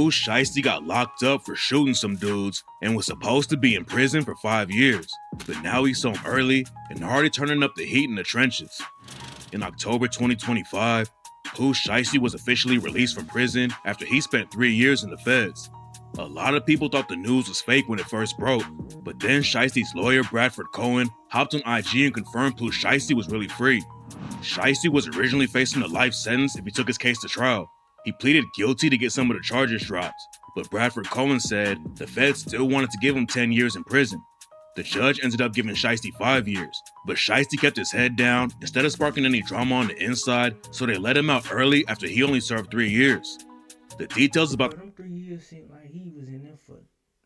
Pooh Shiesty got locked up for shooting some dudes and was supposed to be in prison for 5 years, but now he's home early and already turning up the heat in the trenches. In October 2025, Pooh Shiesty was officially released from prison after he spent 3 years in the feds. A lot of people thought the news was fake when it first broke, but then Shiesty's lawyer Bradford Cohen hopped on IG and confirmed Pooh Shiesty was really free. Shiesty was originally facing a life sentence if he took his case to trial. He pleaded guilty to get some of the charges dropped, but Bradford Cohen said the feds still wanted to give him 10 years in prison. The judge ended up giving Shiesty 5 years, but Shiesty kept his head down instead of sparking any drama on the inside, so they let him out early after he only served 3 years. The details about them 3 years seemed like he was in there for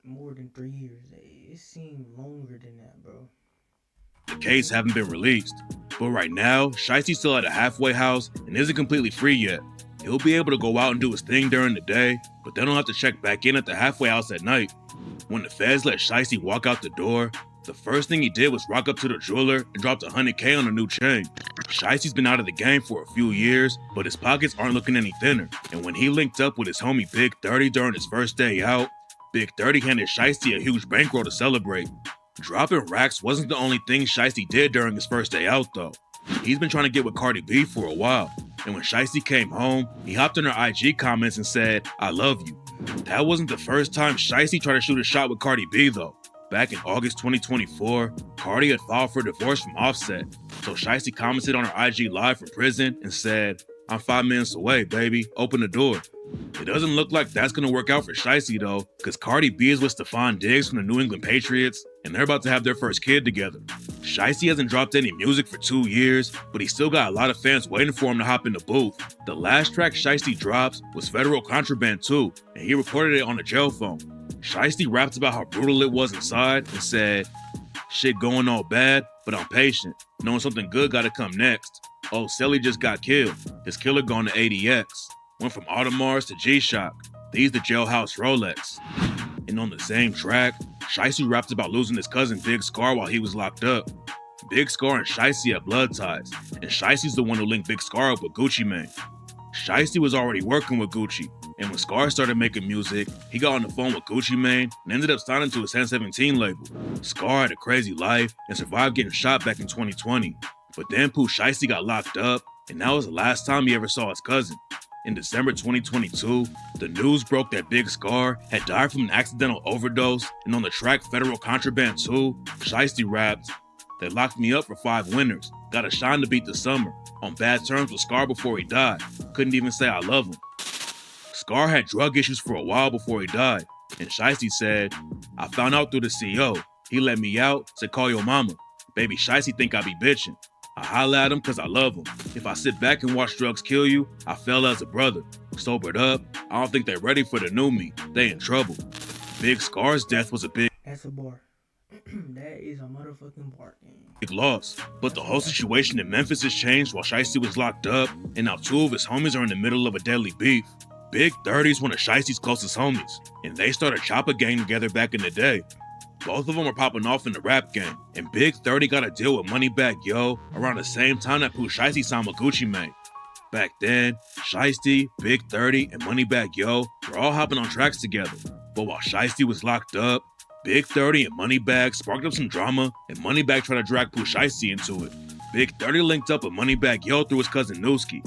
more than 3 years. It seemed longer than that, bro. The case haven't been released, but right now, Shiesty's still at a halfway house and isn't completely free yet. He'll be able to go out and do his thing during the day, but then he'll have to check back in at the halfway house at night. When the feds let Shiesty walk out the door, the first thing he did was rock up to the jeweler and dropped $100K on a new chain. Shiesty's been out of the game for a few years, but his pockets aren't looking any thinner, and when he linked up with his homie Big 30 during his first day out, Big 30 handed Shiesty a huge bankroll to celebrate. Dropping racks wasn't the only thing Shiesty did during his first day out though. He's been trying to get with Cardi B for a while, and when Shiesty came home, he hopped in her IG comments and said, "I love you." That wasn't the first time Shiesty tried to shoot a shot with Cardi B though. Back in August 2024, Cardi had filed for divorce from Offset, so Shiesty commented on her IG live from prison and said, "I'm 5 minutes away, baby, open the door." It doesn't look like that's gonna work out for Shiesty though, cause Cardi B is with Stephon Diggs from the New England Patriots, and they're about to have their first kid together. Shiesty hasn't dropped any music for 2 years, but he's still got a lot of fans waiting for him to hop in the booth. The last track Shiesty dropped was Federal Contraband 2, and he recorded it on a jail phone. Shiesty rapped about how brutal it was inside and said, "Shit going all bad, but I'm patient, knowing something good gotta come next. Oh, Selly just got killed. His killer gone to ADX. Went from Audemars to G-Shock. These the jailhouse Rolex." And on the same track, Shiesty rapped about losing his cousin Big Scar while he was locked up. Big Scar and Shiesty have blood ties, and Shiesty's the one who linked Big Scar up with Gucci Mane. Shiesty was already working with Gucci, and when Scar started making music, he got on the phone with Gucci Mane and ended up signing to his 1017 label. Scar had a crazy life and survived getting shot back in 2020, but then Pooh Shiesty got locked up, and that was the last time he ever saw his cousin. In December 2022, the news broke that Big Scar had died from an accidental overdose, and on the track Federal Contraband 2, Shiesty rapped, "They locked me up for 5 winters, got a shine to beat the summer, on bad terms with Scar before he died, couldn't even say I love him." Scar had drug issues for a while before he died, and Shiesty said, "I found out through the CO, he let me out, said call your mama, baby Shiesty think I be bitching. I holla at him cause I love him. If I sit back and watch drugs kill you, I fell as a brother. Sobered up, I don't think they're ready for the new me. They in trouble." Big Scar's death was a big That's a bar. That is a motherfucking bar, gang. loss, but the whole situation in Memphis has changed while Shiesty was locked up, and now 2 of his homies are in the middle of a deadly beef. Big 30 is one of Shiesty's closest homies, and they started Chopper Gang together back in the day. Both of them were popping off in the rap game, and Big 30 got a deal with Moneybagg Yo around the same time that Pooh Shiesty signed with Gucci Mane. Back then, Shiesty, Big 30, and Moneybagg Yo were all hopping on tracks together, but while Shiesty was locked up, Big 30 and Moneybagg sparked up some drama, and Moneybagg tried to drag Pooh Shiesty into it. Big 30 linked up with Moneybagg Yo through his cousin Nooski.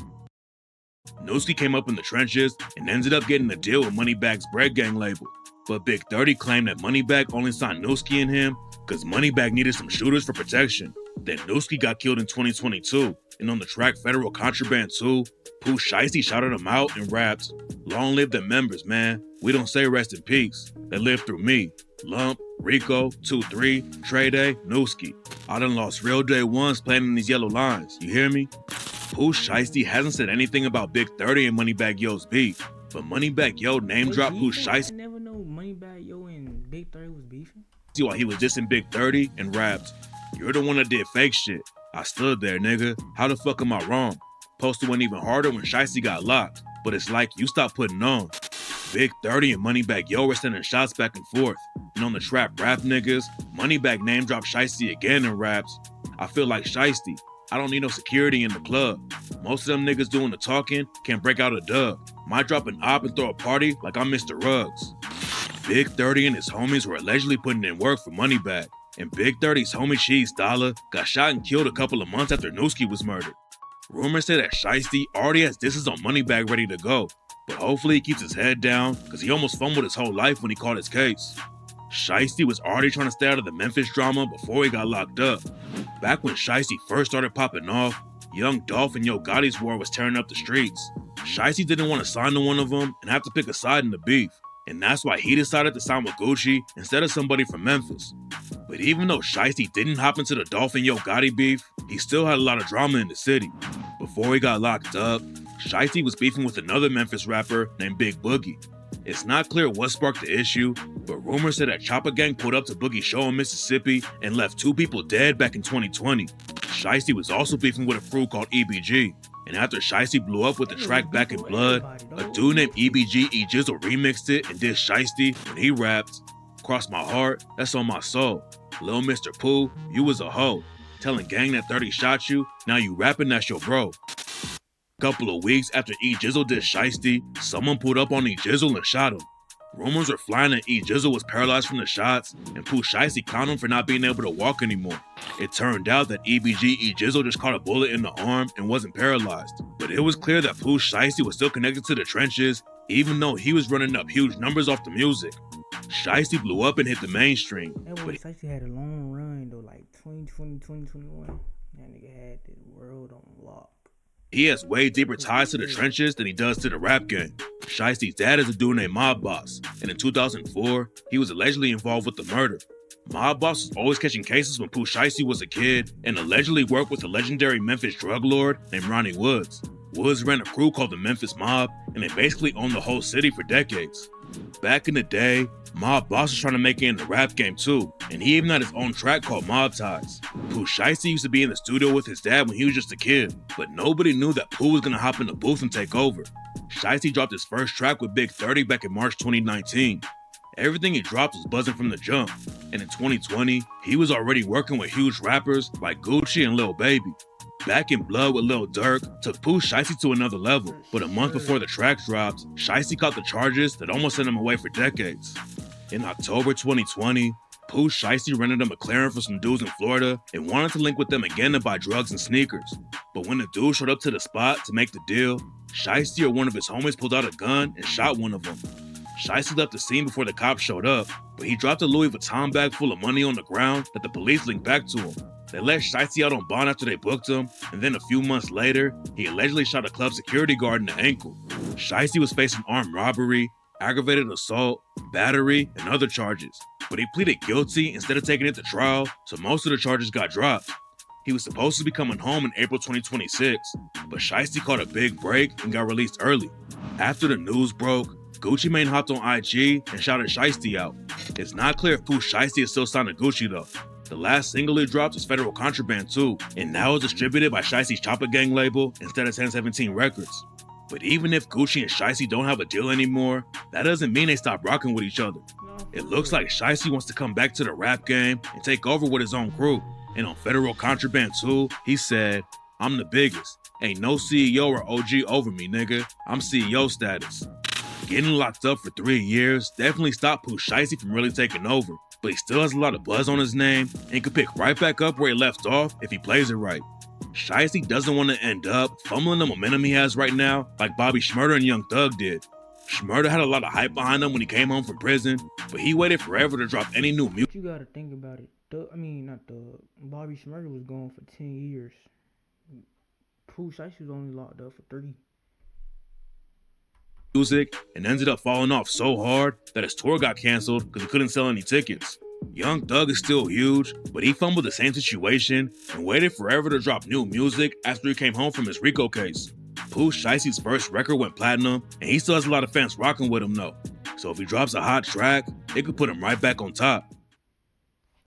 Nooski came up in the trenches and ended up getting a deal with Moneybagg's Bread Gang label. But Big 30 claimed that Moneybagg only signed Nooski and him because Moneybagg needed some shooters for protection. Then Nooski got killed in 2022, and on the track Federal Contraband 2, Pooh Shiesty shouted him out and rapped, "Long live the members, man. We don't say rest in peace. They live through me. Lump, Rico, 2-3, Trey Day, Nooski. I done lost real day ones playing in these yellow lines. You hear me?" Pooh Shiesty hasn't said anything about Big 30 and Moneybagg Yo's beef, but Moneybagg Yo name dropped Pooh Shiesty. I never know Moneybagg Yo and Big 30 was beefing. While he was dissing Big 30 and rapped, "You're the one that did fake shit. I stood there, nigga. How the fuck am I wrong? Posted went even harder when Shiesty got locked, but it's like you stopped putting on." Big 30 and Moneybagg Yo were sending shots back and forth, and on the trap Rap Niggas, Moneybagg name dropped Shiesty again and raps, "I feel like Shiesty. I don't need no security in the club. Most of them niggas doing the talking can't break out a dub. Might drop an op and throw a party like I'm Mr. Ruggs. Big 30 and his homies were allegedly putting in work for Moneybag. And Big 30's homie Shiesty got shot and killed a couple of months after Newski was murdered. Rumors say that Shiesty already has disses on Moneybag ready to go, but hopefully he keeps his head down because he almost fumbled his whole life when he caught his case. Shiesty was already trying to stay out of the Memphis drama before he got locked up. Back when Shiesty first started popping off, Young Dolph and Yo Gotti's war was tearing up the streets. Shiesty didn't want to sign to one of them and have to pick a side in the beef, and that's why he decided to sign with Gucci instead of somebody from Memphis. But even though Shiesty didn't hop into the Dolph and Yo Gotti beef, he still had a lot of drama in the city. Before he got locked up, Shiesty was beefing with another Memphis rapper named Big Boogie. It's not clear what sparked the issue, but rumors say that Chopper Gang pulled up to Boogie's show in Mississippi and left 2 people dead back in 2020. Shiesty was also beefing with a crew called EBG, and after Shiesty blew up with the track Back in Blood, a dude named EBG E Jizzle remixed it and did Shiesty when he rapped, "Cross my heart, that's on my soul. Lil Mr. Pooh, you was a hoe. Telling gang that 30 shot you, now you rapping that's your bro." Couple of weeks after E Jizzle did Shiesty, someone pulled up on E Jizzle and shot him. Rumors were flying that E Jizzle was paralyzed from the shots, and Pooh Shiesty clowned him for not being able to walk anymore. It turned out that EBG E Jizzle just caught a bullet in the arm and wasn't paralyzed. But it was clear that Pooh Shiesty was still connected to the trenches, even though he was running up huge numbers off the music. Shiesty blew up and hit the mainstream. That boy Shiesty had a long run though, like 2020, 2021. That nigga had the world on lock. He has way deeper ties to the trenches than he does to the rap game. Shiesty's dad is a dude named Mob Boss, and in 2004, he was allegedly involved with the murder. Mob Boss was always catching cases when Pooh Shiesty was a kid, and allegedly worked with a legendary Memphis drug lord named Ronnie Woods. Woods ran a crew called the Memphis Mob, and they basically owned the whole city for decades. Back in the day, Mob Boss was trying to make it in the rap game too, and he even had his own track called Mob Ties. Pooh Shiesty used to be in the studio with his dad when he was just a kid, but nobody knew that Pooh was gonna hop in the booth and take over. Shiesty dropped his first track with Big 30 back in March 2019. Everything he dropped was buzzing from the jump, and in 2020, he was already working with huge rappers like Gucci and Lil Baby. Back in Blood with Lil Durk took Pooh Shiesty to another level, but a month before the track dropped, Shiesty caught the charges that almost sent him away for decades. In October 2020, Pooh Shiesty rented a McLaren for some dudes in Florida and wanted to link with them again to buy drugs and sneakers. But when the dude showed up to the spot to make the deal, Shiesty or one of his homies pulled out a gun and shot one of them. Shiesty left the scene before the cops showed up, but he dropped a Louis Vuitton bag full of money on the ground that the police linked back to him. They let Shiesty out on bond after they booked him, and then a few months later, he allegedly shot a club security guard in the ankle. Shiesty was facing armed robbery, aggravated assault, battery, and other charges, but he pleaded guilty instead of taking it to trial, so most of the charges got dropped. He was supposed to be coming home in April 2026, but Shiesty caught a big break and got released early. After the news broke, Gucci Mane hopped on IG and shouted Shiesty out. It's not clear if Pooh Shiesty is still signed to Gucci though. The last single he dropped was Federal Contraband too, and now is distributed by Shiesty's Chopper Gang label instead of 1017 Records. But even if Gucci and Shiesty don't have a deal anymore, that doesn't mean they stop rocking with each other. It looks like Shiesty wants to come back to the rap game and take over with his own crew. And on Federal Contraband 2, he said, "I'm the biggest. Ain't no CEO or OG over me, nigga. I'm CEO status." Getting locked up for 3 years definitely stopped Pooh Shiesty from really taking over, but he still has a lot of buzz on his name and could pick right back up where he left off if he plays it right. Shiesty doesn't want to end up fumbling the momentum he has right now like Bobby Shmurda and Young Thug did. Shmurda had a lot of hype behind him when he came home from prison, but he waited forever to drop any new music. You gotta think about it. Bobby Shmurda was gone for 10 years. Pooh Shiesty was only locked up for 3. And ended up falling off so hard that his tour got canceled because he couldn't sell any tickets. Young Thug is still huge, but he fumbled the same situation and waited forever to drop new music after he came home from his RICO case. Pooh Shiesty's first record went platinum, and he still has a lot of fans rocking with him though. So if he drops a hot track, it could put him right back on top.